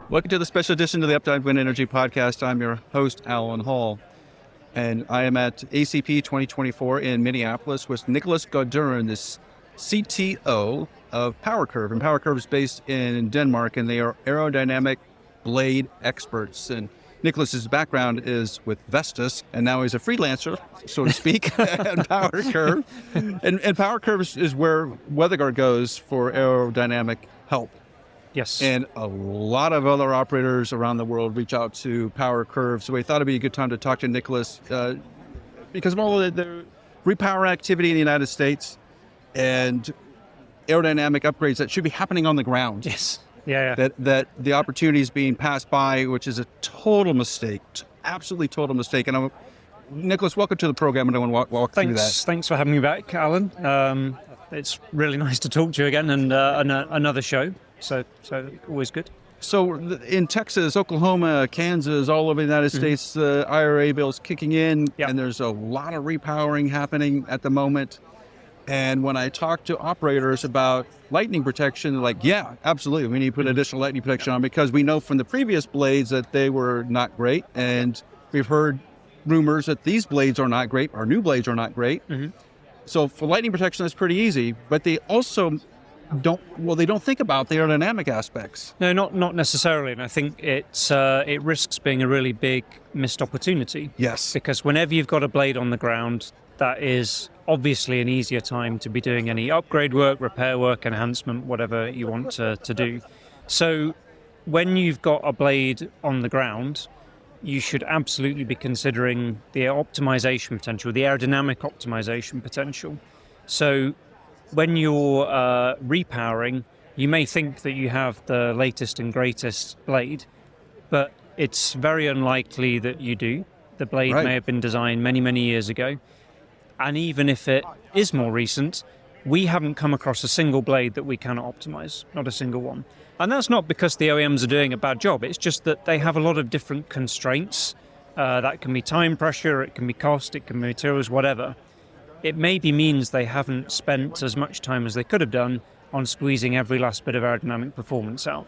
Welcome to the special edition of the Uptime Wind Energy Podcast. I'm your host, Alan Hall, and I am at ACP 2024 in Minneapolis with Nicholas Gaudurin, the CTO of PowerCurve. And PowerCurve is based in Denmark, and they are aerodynamic blade experts. And Nicholas's background is with Vestas, and now he's a freelancer, so to speak, at PowerCurve. And PowerCurve is where WeatherGuard goes for aerodynamic help. Yes. And a lot of other operators around the world reach out to PowerCurve. So we thought it'd be a good time to talk to Nicholas because of all of the repower activity in the United States and aerodynamic upgrades that should be happening on the ground. Yes. Yeah. That the opportunity is being passed by, which is a total mistake, absolutely total mistake. And Nicholas, welcome to the program, and I want to walk through that. Thanks for having me back, Alan. It's really nice to talk to you again, and another show. So always good. So in Texas, Oklahoma, Kansas, all over the United States, the IRA bill's kicking in, and there's a lot of repowering happening at the moment. And when I talk to operators about lightning protection, they're like, yeah, absolutely, we need to put additional lightning protection on because we know from the previous blades that they were not great. And we've heard rumors that these blades are not great, our new blades are not great. So for lightning protection, that's pretty easy, but they also don't think about the aerodynamic aspects. No, not necessarily, and I think it risks being a really big missed opportunity. Yes. Because whenever you've got a blade on the ground, that is obviously an easier time to be doing any upgrade work, repair work, enhancement, whatever you want to do. So when you've got a blade on the ground, you should absolutely be considering the optimization potential, the aerodynamic optimization potential. So when you're repowering, you may think that you have the latest and greatest blade, but it's very unlikely that you do. The blade may have been designed many, many years ago. And even if it is more recent, we haven't come across a single blade that we cannot optimize, not a single one. And that's not because the OEMs are doing a bad job. It's just that they have a lot of different constraints. That can be time pressure, it can be cost, it can be materials, whatever. It maybe means they haven't spent as much time as they could have done on squeezing every last bit of aerodynamic performance out,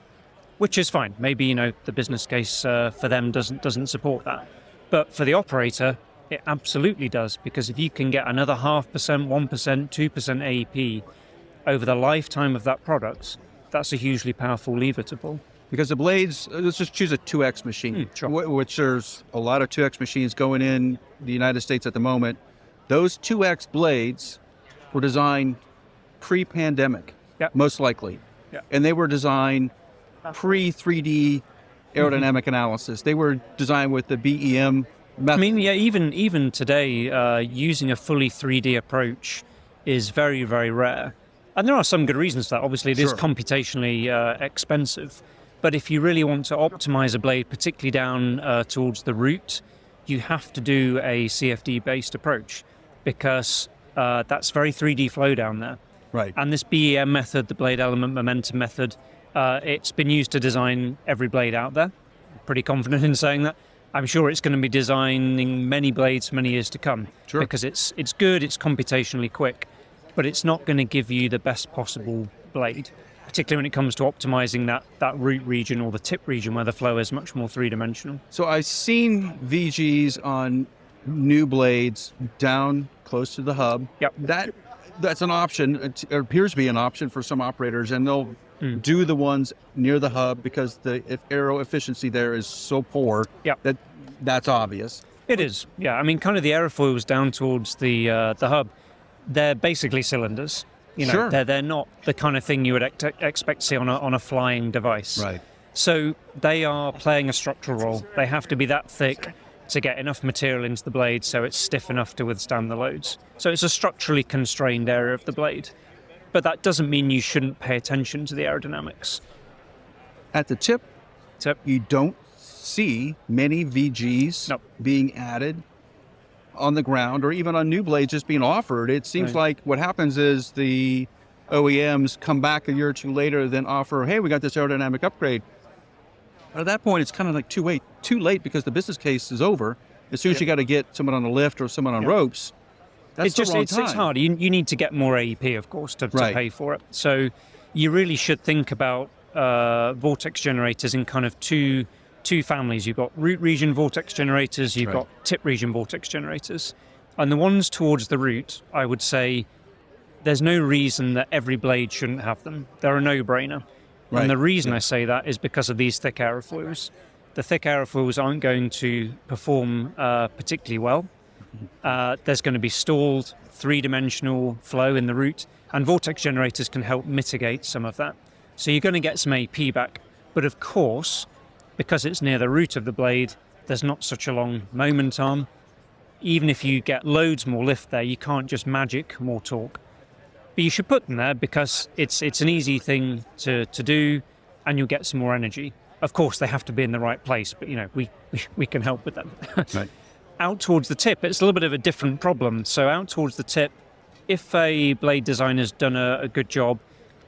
which is fine. Maybe, the business case for them doesn't support that. But for the operator, it absolutely does, because if you can get another 0.5%, 1%, 2% AEP over the lifetime of that product, that's a hugely powerful lever to pull. Because the blades, let's just choose a 2X machine, Sure. Which there's a lot of 2X machines going in the United States at the moment. Those 2X blades were designed pre-pandemic, most likely. And they were designed pre-3D aerodynamic analysis. They were designed with the BEM method. I mean, even today, using a fully 3D approach is very, very rare. And there are some good reasons for that. Obviously, it is computationally expensive. But if you really want to optimize a blade, particularly down towards the root, you have to do a CFD-based approach, because that's very 3D flow down there. Right. And this BEM method, the blade element momentum method, it's been used to design every blade out there. I'm pretty confident in saying that. I'm sure it's going to be designing many blades for many years to come. Sure. Because it's good, it's computationally quick, but it's not going to give you the best possible blade, particularly when it comes to optimizing that root region or the tip region where the flow is much more three-dimensional. So I've seen VGs on new blades down close to the hub. Yep. That's an option. It appears to be an option for some operators, and they'll do the ones near the hub because the aero efficiency there is so poor that's obvious. It is, yeah. I mean, kind of the aerofoils down towards the hub, they're basically cylinders. They're not the kind of thing you would expect to see on a flying device. Right. So they are playing a structural role. They have to be that thick to get enough material into the blade so it's stiff enough to withstand the loads. So it's a structurally constrained area of the blade. But that doesn't mean you shouldn't pay attention to the aerodynamics. At the tip, you don't see many VGs being added on the ground or even on new blades just being offered. It seems like what happens is the OEMs come back a year or two later, then offer, hey, we got this aerodynamic upgrade. But at that point, it's kind of like too late because the business case is over. As soon as you got to get someone on a lift or someone on ropes, that's the wrong time. It's hard. You need to get more AEP, of course, to pay for it. So you really should think about vortex generators in kind of two families. You've got root region vortex generators, you've got tip region vortex generators. And the ones towards the root, I would say there's no reason that every blade shouldn't have them. They're a no-brainer. Right. And the reason I say that is because of these thick aerofoils. The thick aerofoils aren't going to perform particularly well. There's going to be stalled, three-dimensional flow in the root, and vortex generators can help mitigate some of that. So you're going to get some AP back. But of course, because it's near the root of the blade, there's not such a long moment arm. Even if you get loads more lift there, you can't just magic more torque. But you should put them there because it's an easy thing to do, and you'll get some more energy. Of course, they have to be in the right place, but we can help with them. Right. Out towards the tip, it's a little bit of a different problem. So out towards the tip, if a blade designer's done a good job,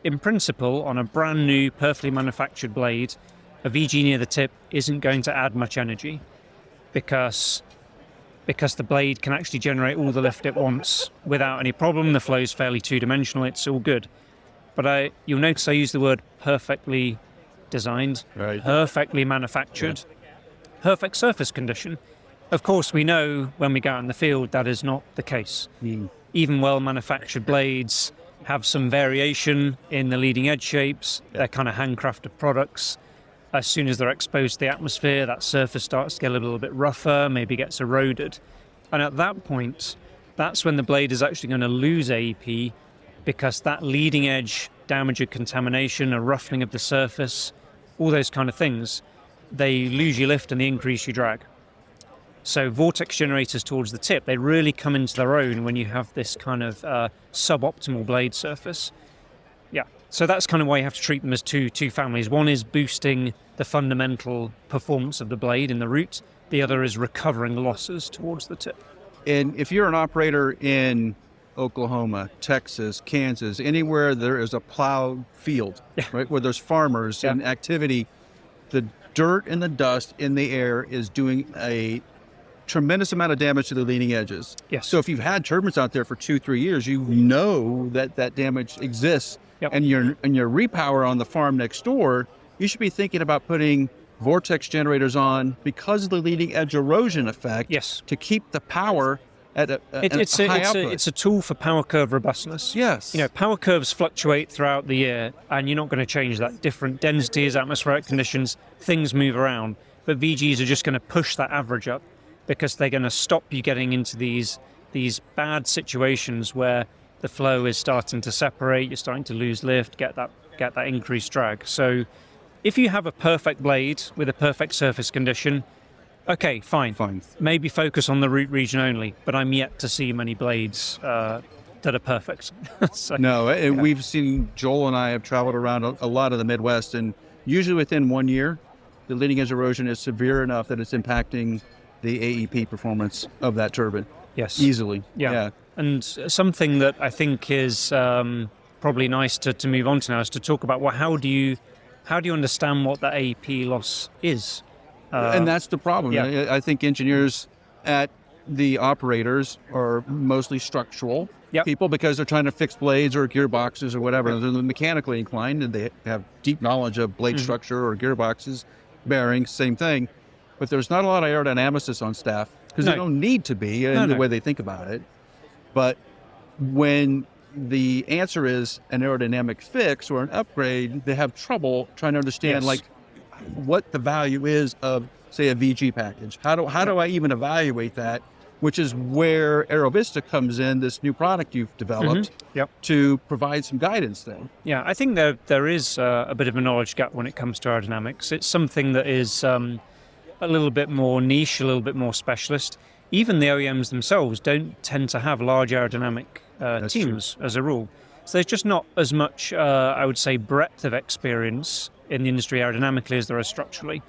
in principle, on a brand new, perfectly manufactured blade, a VG near the tip isn't going to add much energy because the blade can actually generate all the lift it wants without any problem. The flow's fairly two-dimensional, it's all good. But you'll notice I use the word perfectly designed, perfectly manufactured, perfect surface condition. Of course, we know when we go out in the field that is not the case. Even well-manufactured blades have some variation in the leading edge shapes. They're kind of handcrafted products. As soon as they're exposed to the atmosphere, that surface starts to get a little bit rougher, maybe gets eroded. And at that point, that's when the blade is actually going to lose AEP, because that leading edge damage or contamination, a roughening of the surface, all those kind of things, they lose your lift and they increase your drag. So vortex generators towards the tip, they really come into their own when you have this kind of suboptimal blade surface. Yeah, so that's kind of why you have to treat them as two families. One is boosting the fundamental performance of the blade in the root. The other is recovering losses towards the tip. And if you're an operator in Oklahoma, Texas, Kansas, anywhere there is a plowed field, right, where there's farmers and activity, the dirt and the dust in the air is doing a tremendous amount of damage to the leading edges. Yes. So if you've had turbines out there for 2-3 years, you know that damage exists. And your repower on the farm next door, you should be thinking about putting vortex generators on because of the leading edge erosion effect. To keep the power at a high output. It's a tool for PowerCurve robustness. Yes. PowerCurves fluctuate throughout the year, and you're not going to change that. Different densities, atmospheric conditions, things move around. But VGs are just going to push that average up because they're going to stop you getting into these bad situations where the flow is starting to separate, you're starting to lose lift, get that increased drag. So if you have a perfect blade with a perfect surface condition, okay, fine. Maybe focus on the root region only, but I'm yet to see many blades that are perfect. We've seen, Joel and I have traveled around a lot of the Midwest, and usually within 1 year, the leading edge erosion is severe enough that it's impacting the AEP performance of that turbine. Yes. Easily. Yeah. And something that I think is probably nice to move on to now is to talk about, well, how do you understand what the AEP loss is? And that's the problem. I think engineers at the operators are mostly structural people because they're trying to fix blades or gearboxes or whatever. They're mechanically inclined and they have deep knowledge of blade structure or gearboxes, bearings, same thing. But there's not a lot of aerodynamicists on staff because they don't need to be in the way they think about it. But when the answer is an aerodynamic fix or an upgrade, they have trouble trying to understand what the value is of, say, a VG package. How do I even evaluate that? Which is where AeroVista comes in, this new product you've developed, to provide some guidance there. Yeah, I think there is a bit of a knowledge gap when it comes to aerodynamics. It's something that is a little bit more niche, a little bit more specialist. Even the OEMs themselves don't tend to have large aerodynamic teams as a rule. So there's just not as much, I would say, breadth of experience in the industry aerodynamically as there is structurally.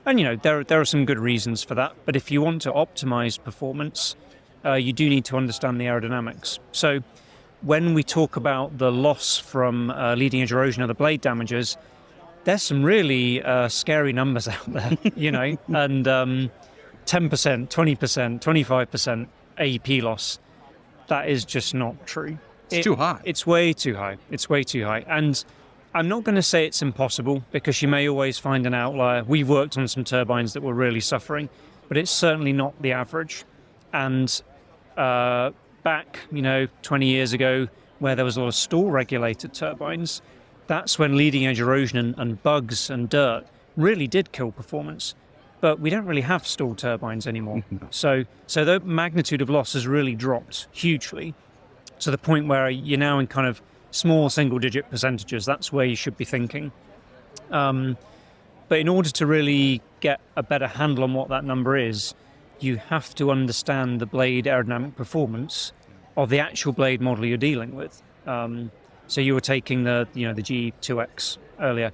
And, there are some good reasons for that. But if you want to optimize performance, you do need to understand the aerodynamics. So when we talk about the loss from leading edge erosion or the blade damages, there's some really scary numbers out there, and 10%, 20%, 25% AEP loss. That is just not true. It's too high. It's way too high. And I'm not going to say it's impossible, because you may always find an outlier. We've worked on some turbines that were really suffering, but it's certainly not the average. And back, 20 years ago, where there was a lot of stall-regulated turbines, that's when leading-edge erosion and bugs and dirt really did kill performance. But we don't really have stall turbines anymore. So the magnitude of loss has really dropped hugely, to the point where you're now in kind of small single-digit percentages. That's where you should be thinking. But in order to really get a better handle on what that number is, you have to understand the blade aerodynamic performance of the actual blade model you're dealing with. So you were taking the G2X earlier.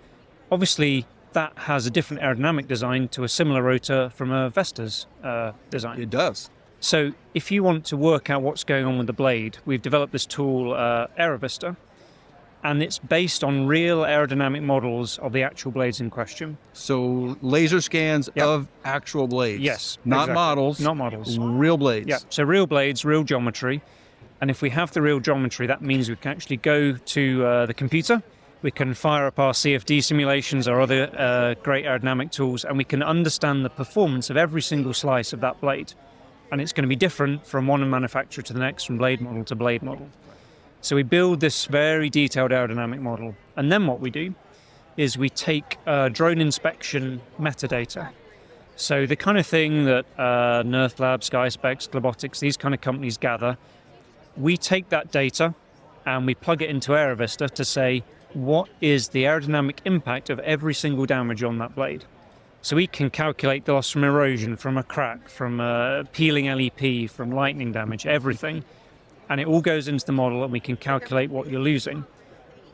Obviously, that has a different aerodynamic design to a similar rotor from a Vestas design. It does. So if you want to work out what's going on with the blade, we've developed this tool, AeroVista, and it's based on real aerodynamic models of the actual blades in question. So laser scans of actual blades. Yes. Not exactly. models. Not models. Real blades. Yeah. So real blades, real geometry. And if we have the real geometry, that means we can actually go to the computer. We can fire up our CFD simulations or other great aerodynamic tools, and we can understand the performance of every single slice of that blade. And it's going to be different from one manufacturer to the next, from blade model to blade model. So we build this very detailed aerodynamic model. And then what we do is we take drone inspection metadata. So the kind of thing that Nerf Lab, SkySpecs, Globotics, these kind of companies gather, we take that data and we plug it into AeroVista to say, what is the aerodynamic impact of every single damage on that blade? So we can calculate the loss from erosion, from a crack, from peeling LEP, from lightning damage, everything. And it all goes into the model, and we can calculate what you're losing.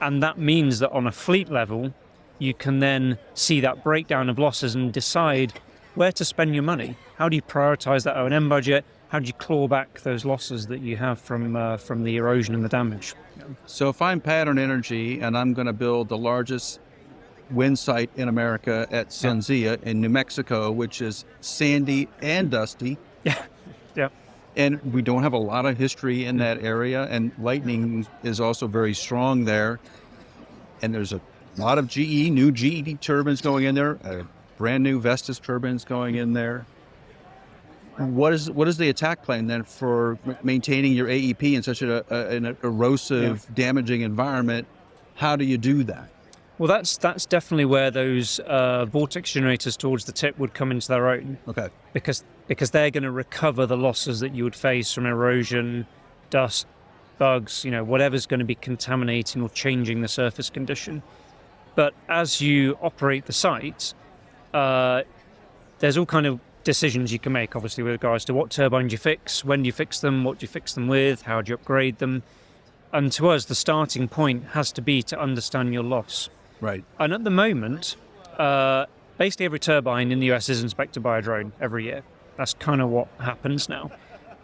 And that means that on a fleet level, you can then see that breakdown of losses and decide where to spend your money. How do you prioritize that O&M budget? How do you claw back those losses that you have from the erosion and the damage? So if I'm Pattern Energy and I'm going to build the largest wind site in America at Sunzia in New Mexico, which is sandy and dusty. Yeah. And we don't have a lot of history in that area, and lightning is also very strong there. And there's a lot of new GE turbines going in there, brand new Vestas turbines going in there. What is the attack plan then for maintaining your AEP in such an erosive, damaging environment? How do you do that? Well, that's definitely where those vortex generators towards the tip would come into their own. Okay. Because they're going to recover the losses that you would face from erosion, dust, bugs, whatever's going to be contaminating or changing the surface condition. But as you operate the site, there's all kind of decisions you can make, obviously, with regards to what turbines you fix, when do you fix them, what do you fix them with, how do you upgrade them. And to us, the starting point has to be to understand your loss. Right. And at the moment, basically every turbine in the US is inspected by a drone every year. That's kind of what happens now.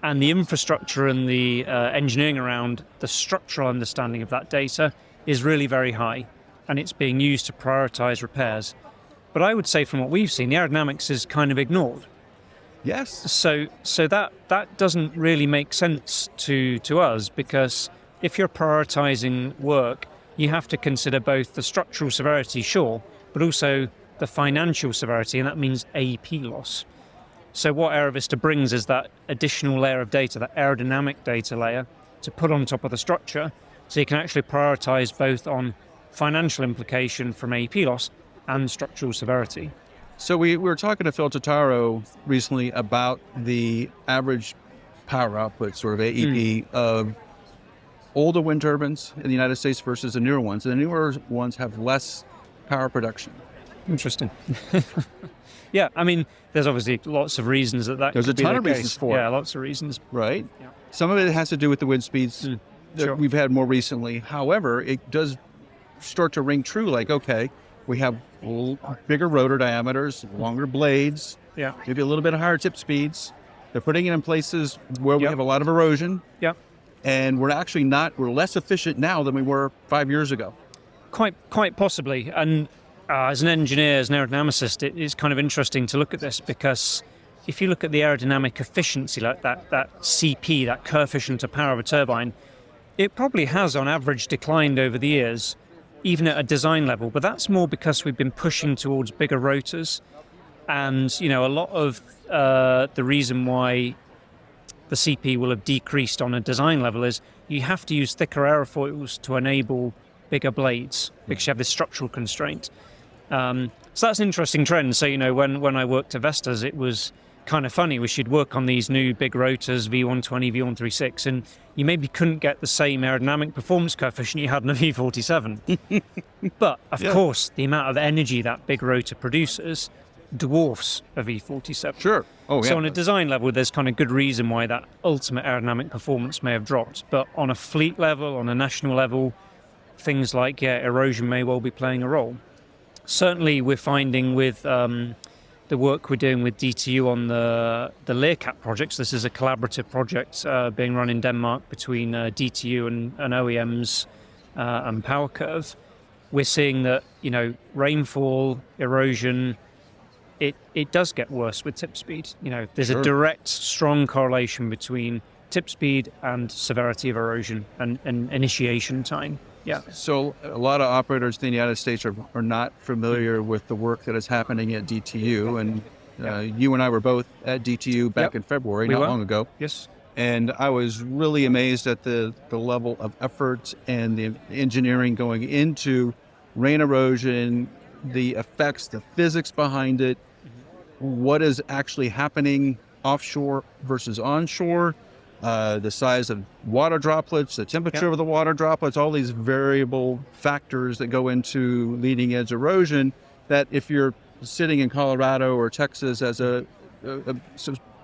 And the infrastructure and the engineering around the structural understanding of that data is really very high, and it's being used to prioritize repairs. But I would say from what we've seen, the aerodynamics is kind of ignored. Yes. So that doesn't really make sense to us, because if you're prioritizing work, you have to consider both the structural severity, sure, but also the financial severity, and that means AEP loss. So what AeroVista brings is that additional layer of data, that aerodynamic data layer, to put on top of the structure, so you can actually prioritize both on financial implication from AEP loss and structural severity. So we were talking to Phil Totaro recently about the average power output, sort of AEP, of older wind turbines in the United States versus the newer ones. And the newer ones have less power production. Interesting. Yeah, I mean, there's obviously lots of reasons that there's could be a ton the of reasons case. for it. Yeah, lots of reasons. Right? Yeah. Some of it has to do with the wind speeds that Sure. we've had more recently. However, it does start to ring true, like, okay, we have bigger rotor diameters, longer blades, Yeah. maybe a little bit higher tip speeds. They're putting it in places where we Yep. have a lot of erosion. Yeah. And we're less efficient now than we were 5 years ago. Quite possibly. And as an engineer, as an aerodynamicist, it's kind of interesting to look at this, because if you look at the aerodynamic efficiency, like that CP, that coefficient of power of a turbine, it probably has on average declined over the years. even at a design level, but that's more because we've been pushing towards bigger rotors. And, a lot of the reason why the CP will have decreased on a design level is you have to use thicker aerofoils to enable bigger blades because you have this structural constraint. So that's an interesting trend. So, when I worked at Vestas, it was kind of funny. We should work on these new big rotors, V120, V136, and you maybe couldn't get the same aerodynamic performance coefficient you had in a V47. But, of course, the amount of energy that big rotor produces dwarfs a V47. Sure. Oh, yeah. So on a design level, there's kind of good reason why that ultimate aerodynamic performance may have dropped. But on a fleet level, on a national level, things like erosion may well be playing a role. Certainly, we're finding with the work we're doing with DTU on the LearCap projects. This is a collaborative project being run in Denmark between DTU and OEMs and PowerCurve. We're seeing that rainfall, erosion, it does get worse with tip speed. There's a direct, strong correlation between tip speed and severity of erosion and initiation time. Yeah. So a lot of operators in the United States are not familiar with the work that is happening at DTU, and you and I were both at DTU back in February, not long ago. Yes. And I was really amazed at the level of effort and the engineering going into rain erosion, the effects, the physics behind it, what is actually happening offshore versus onshore, the size of water droplets, the temperature of the water droplets, all these variable factors that go into leading edge erosion that if you're sitting in Colorado or Texas as a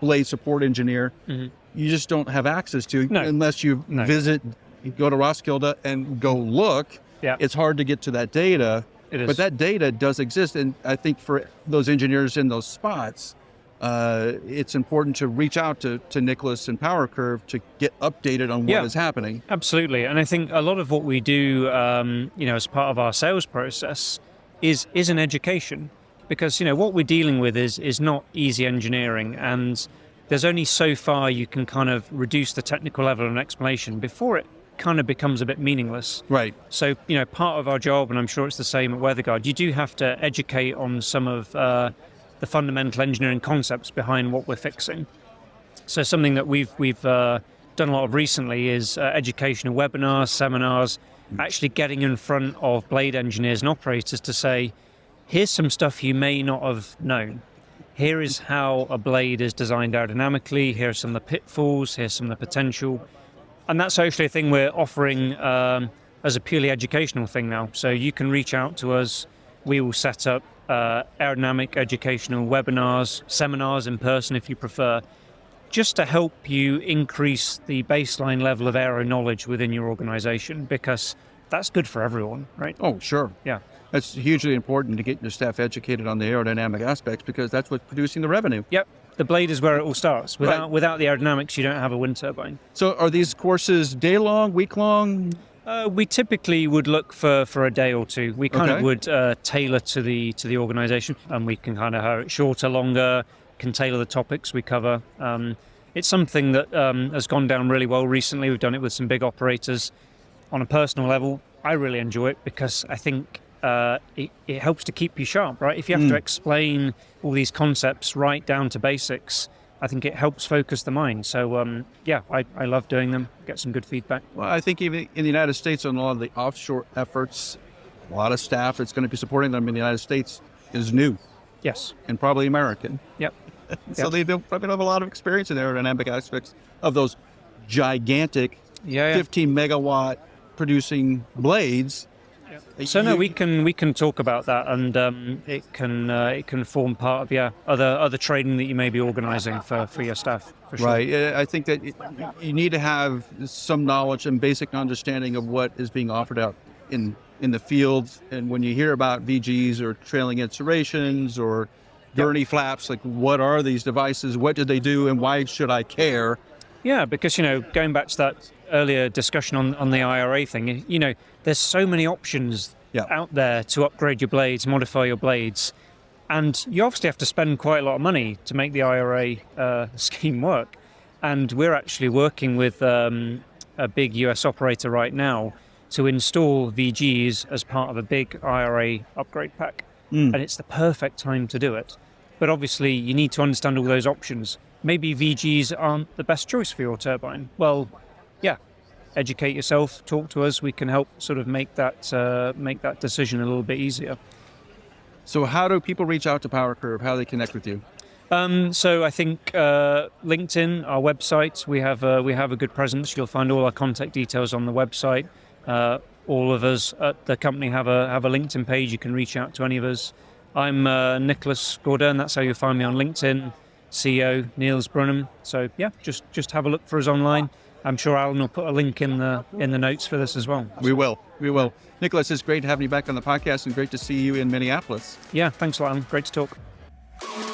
blade support engineer, you just don't have access to unless you visit, you go to Roskilde and go look. It's hard to get to that data. It is. But that data does exist, and I think for those engineers in those spots, it's important to reach out to Nicholas and PowerCurve to get updated on what is happening. Absolutely, and I think a lot of what we do, as part of our sales process, is an education, because what we're dealing with is not easy engineering, and there's only so far you can kind of reduce the technical level of an explanation before it kind of becomes a bit meaningless. Right. So, part of our job, and I'm sure it's the same at WeatherGuard, you do have to educate on some of the fundamental engineering concepts behind what we're fixing. So something that we've done a lot of recently is educational webinars, seminars, actually getting in front of blade engineers and operators to say, here's some stuff you may not have known. Here is how a blade is designed aerodynamically. Here are some of the pitfalls. Here's some of the potential. And that's actually a thing we're offering as a purely educational thing now. So you can reach out to us. We will set up aerodynamic educational webinars, seminars in person if you prefer, just to help you increase the baseline level of aero knowledge within your organization, because that's good for everyone, right? Oh, sure. Yeah. That's hugely important to get your staff educated on the aerodynamic aspects, because that's what's producing the revenue. Yep. The blade is where it all starts. Without the aerodynamics, you don't have a wind turbine. So are these courses day-long, week-long? We typically would look for a day or two. We kind of would tailor to the organization, and we can kind of have it shorter, longer, can tailor the topics we cover. It's something that has gone down really well recently. We've done it with some big operators. On a personal level, I really enjoy it because I think it helps to keep you sharp, right? If you have to explain all these concepts right down to basics, I think it helps focus the mind. So, I love doing them, get some good feedback. Well, I think even in the United States, on a lot of the offshore efforts, a lot of staff that's going to be supporting them in the United States is new. Yes. And probably American. Yep. So they probably have a lot of experience in aerodynamic aspects of those gigantic 15 megawatt producing blades. So no, we can talk about that, and it can form part of other training that you may be organising for your staff. For sure. Right. I think that you need to have some knowledge and basic understanding of what is being offered out in the field. And when you hear about VGs or trailing edge serrations or gurney flaps, like what are these devices? What do they do? And why should I care? Yeah, because going back to that earlier discussion on the IRA thing, there's so many options out there to upgrade your blades, modify your blades, and you obviously have to spend quite a lot of money to make the IRA scheme work. And we're actually working with a big US operator right now to install VGs as part of a big IRA upgrade pack. And it's the perfect time to do it. But obviously, you need to understand all those options. Maybe VGs aren't the best choice for your turbine. Well, yeah, educate yourself, talk to us. We can help sort of make that decision a little bit easier. So how do people reach out to PowerCurve? How do they connect with you? So I think LinkedIn, our website, we have a good presence. You'll find all our contact details on the website. All of us at the company have a LinkedIn page. You can reach out to any of us. I'm Nicholas Gordon. That's how you'll find me on LinkedIn. CEO Niels Brunham. So yeah, just have a look for us online. I'm sure Alan will put a link in the notes for this as well. We will. Nicholas, it's great having you back on the podcast and great to see you in Minneapolis. Yeah, thanks a lot, Alan. Great to talk.